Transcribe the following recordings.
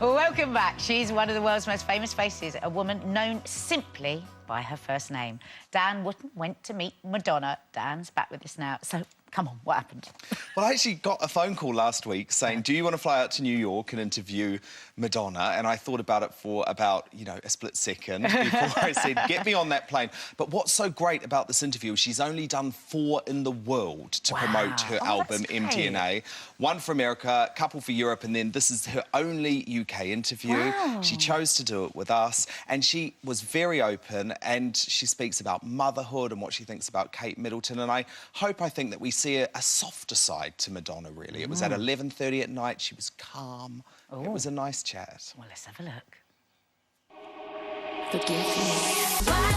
Well, welcome back. She's one of the world's most famous faces, a woman known simply by her first name. Dan Wootton went to meet Madonna. Dan's back with us now. So, come on, what happened? Well, I actually got a phone call last week saying, do you want to fly out to New York and interview Madonna? And I thought about it for about, you know, a split second before I said, get me on that plane. But what's so great about this interview is she's only done 4 in the world to promote her album, MDNA. 1 for America, a couple for Europe, and then this is her only UK interview. Wow. She chose to do it with us, and she was very open, and she speaks about motherhood and what she thinks about Kate Middleton, and I think that we see a softer side to Madonna, really. It was at 11:30 at night. She was calm. It was a nice chat. Well, let's have a look.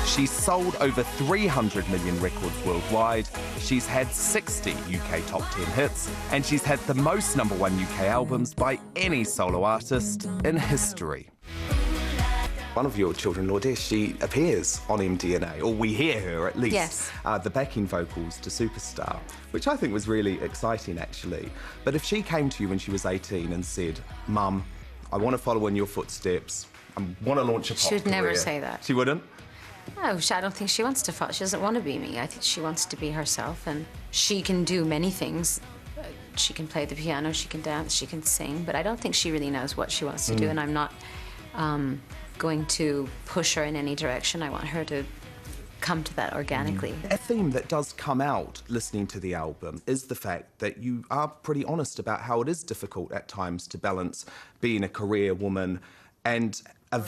She's sold over 300 million records worldwide. She's had 60 UK top 10 hits, and she's had the most #1 UK albums by any solo artist in history. One of your children, Lourdes, she appears on MDNA, or we hear her at least. Yes. The backing vocals to Superstar, which I think was really exciting, actually. But if she came to you when she was 18 and said, Mum, I want to follow in your footsteps, I want to launch a pop She would career. never say that. She wouldn't? No, I don't think she wants to follow. She doesn't want to be me. I think she wants to be herself, and she can do many things. She can play the piano, she can dance, she can sing, but I don't think she really knows what she wants to do, and I'm not going to push her in any direction. I want her to come to that organically. A theme that does come out listening to the album is the fact that you are pretty honest about how it is difficult at times to balance being a career woman and a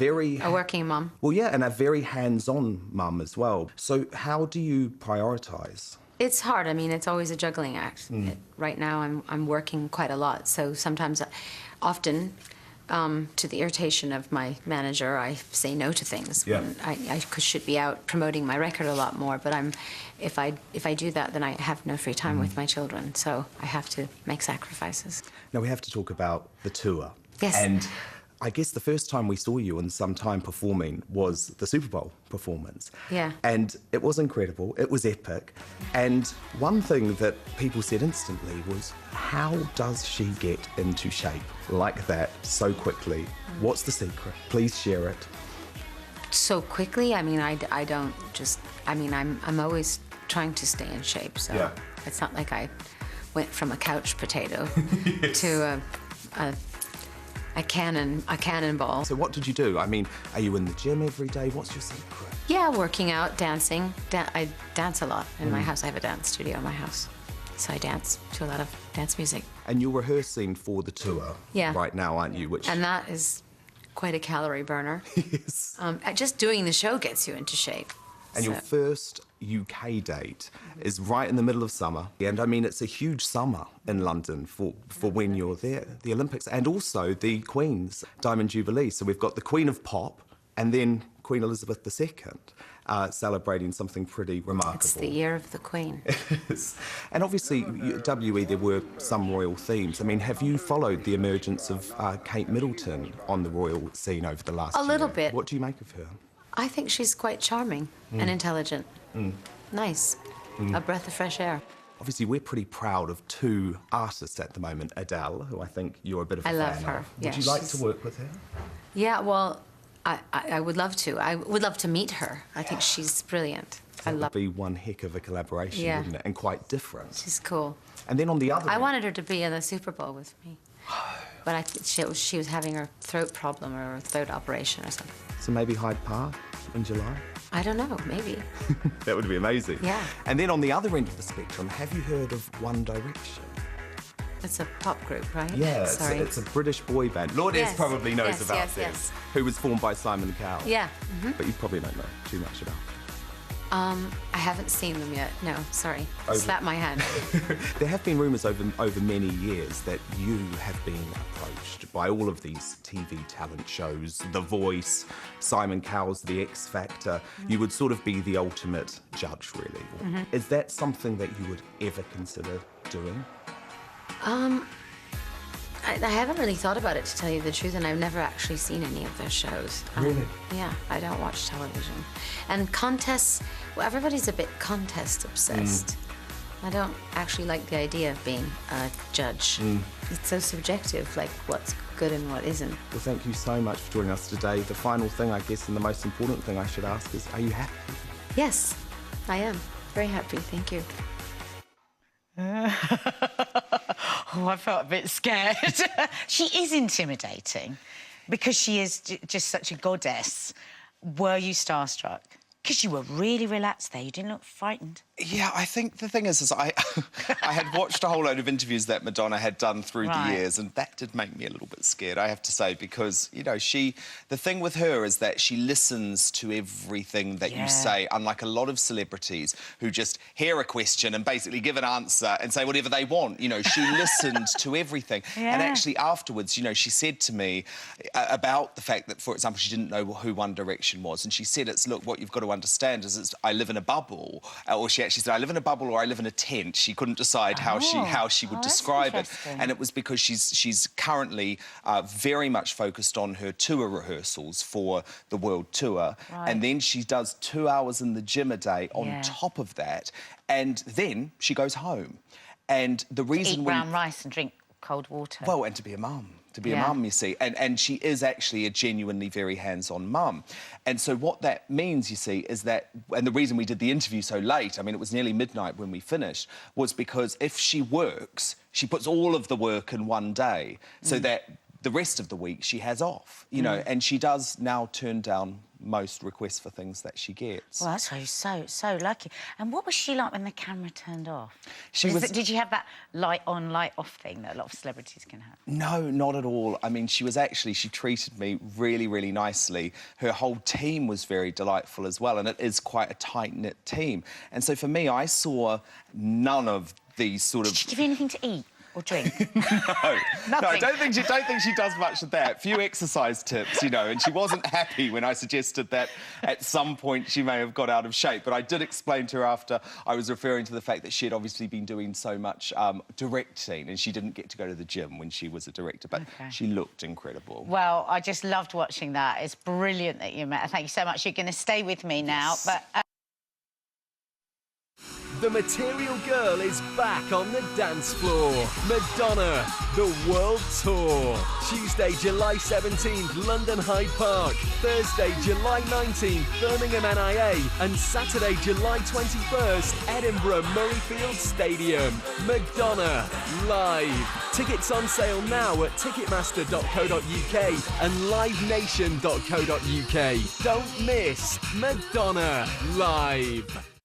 working mum. Well, yeah, and a very hands-on mum as well. So how do you prioritise? It's hard. I mean, it's always a juggling act. Right now, I'm working quite a lot, so sometimes, often, to the irritation of my manager, I say no to things. Yeah. When I should be out promoting my record a lot more, but if I do that, then I have no free time with my children, so I have to make sacrifices. Now, we have to talk about the tour. Yes. And I guess the first time we saw you in some time performing was the Super Bowl performance. Yeah. And it was incredible, it was epic. And one thing that people said instantly was, how does she get into shape like that so quickly? What's the secret? Please share it. So quickly? I mean, I don't just... I mean, I'm always trying to stay in shape, so Yeah. It's not like I went from a couch potato to a cannonball. So what did you do? I mean, are you in the gym every day? What's your secret? Yeah, working out, dancing. I dance a lot in my house. I have a dance studio in my house, so I dance to a lot of dance music. And you're rehearsing for the tour right now, aren't you? And that is quite a calorie burner. Yes. Just doing the show gets you into shape. And your first UK date is right in the middle of summer. And I mean, it's a huge summer in London for when you're there, the Olympics, and also the Queen's Diamond Jubilee. So we've got the Queen of Pop and then Queen Elizabeth II celebrating something pretty remarkable. It's the year of the Queen. And obviously, WE, there were some royal themes. I mean, have you followed the emergence of Kate Middleton on the royal scene over the last year? A little bit. What do you make of her? I think she's quite charming and intelligent. Nice. A breath of fresh air. Obviously, we're pretty proud of 2 artists at the moment. Adele, who I think you're a bit of a fan love her. of. Yeah, Would you like to work with her? Yeah, well, I would love to. I would love to meet her. I think she's brilliant. That would be one heck of a collaboration, wouldn't it? And quite different. She's cool. And then on the other I end... wanted her to be in the Super Bowl with me. But she was having her throat problem or a throat operation or something. So maybe Hyde Park in July? I don't know, maybe. That would be amazing. Yeah. And then on the other end of the spectrum, have you heard of One Direction? It's a pop group, right? Yeah, Sorry. it's a British boy band. Lourdes probably knows about them. Yes. Who was formed by Simon Cowell. Yeah. But you probably don't know too much about them. I haven't seen them yet. No, sorry. Over- Slap my hand. There have been rumours over many years that you have been approached by all of these TV talent shows, The Voice, Simon Cowell's The X Factor. You would sort of be the ultimate judge, really. Is that something that you would ever consider doing? I haven't really thought about it, to tell you the truth, and I've never actually seen any of their shows. Really? Yeah, I don't watch television. And contests, well, everybody's a bit contest obsessed. I don't actually like the idea of being a judge. It's so subjective, like good and what isn't. Well, thank you so much for joining us today. The final thing, I guess, and the most important thing I should ask is, are you happy? Yes, I am. Very happy, thank you. Oh, I felt a bit scared. She is intimidating because she is just such a goddess. Were you starstruck? Because you were really relaxed there. You didn't look frightened. Yeah, I think the thing is I had watched a whole load of interviews that Madonna had done through the years, and that did make me a little bit scared, I have to say, because, you know, the thing with her is that she listens to everything that you say, unlike a lot of celebrities who just hear a question and basically give an answer and say whatever they want. You know, she listened to everything. And actually afterwards, you know, she said to me about the fact that, for example, she didn't know who One Direction was, and she said, look, what you've got to understand is I live in a bubble, or she actually said, I live in a bubble or I live in a tent. She couldn't decide how she would describe it. And it was because she's currently very much focused on her tour rehearsals for the world tour. And then she does 2 hours in the gym a day on top of that. And then she goes home. And the reason... Eat brown rice and drink cold water. Well, and to be a mum. To be a mum, you see. And she is actually a genuinely very hands-on mum. And so what that means, you see, is that... And the reason we did the interview so late, I mean, it was nearly midnight when we finished, was because if she works, she puts all of the work in one day so that the rest of the week she has off, you know, and she does now turn down most requests for things that she gets. Well, that's so lucky. And what was she like when the camera turned off? Did you have that light on, light off thing that a lot of celebrities can have? No, not at all. I mean, she treated me really, really nicely. Her whole team was very delightful as well, and it is quite a tight-knit team. And so for me, I saw none of these sort of... Did she give you anything to eat? Or drink? No. Nothing. No, I don't think she does much of that. Few exercise tips, you know, and she wasn't happy when I suggested that at some point she may have got out of shape. But I did explain to her after I was referring to the fact that she had obviously been doing so much directing and she didn't get to go to the gym when she was a director, but she looked incredible. Well, I just loved watching that. It's brilliant that you met her. Thank you so much. You're going to stay with me now, but... The Material Girl is back on the dance floor. Madonna, the World Tour. Tuesday, July 17th, London Hyde Park. Thursday, July 19th, Birmingham NIA. And Saturday, July 21st, Edinburgh Murrayfield Stadium. Madonna, live. Tickets on sale now at ticketmaster.co.uk and livenation.co.uk. Don't miss Madonna, live.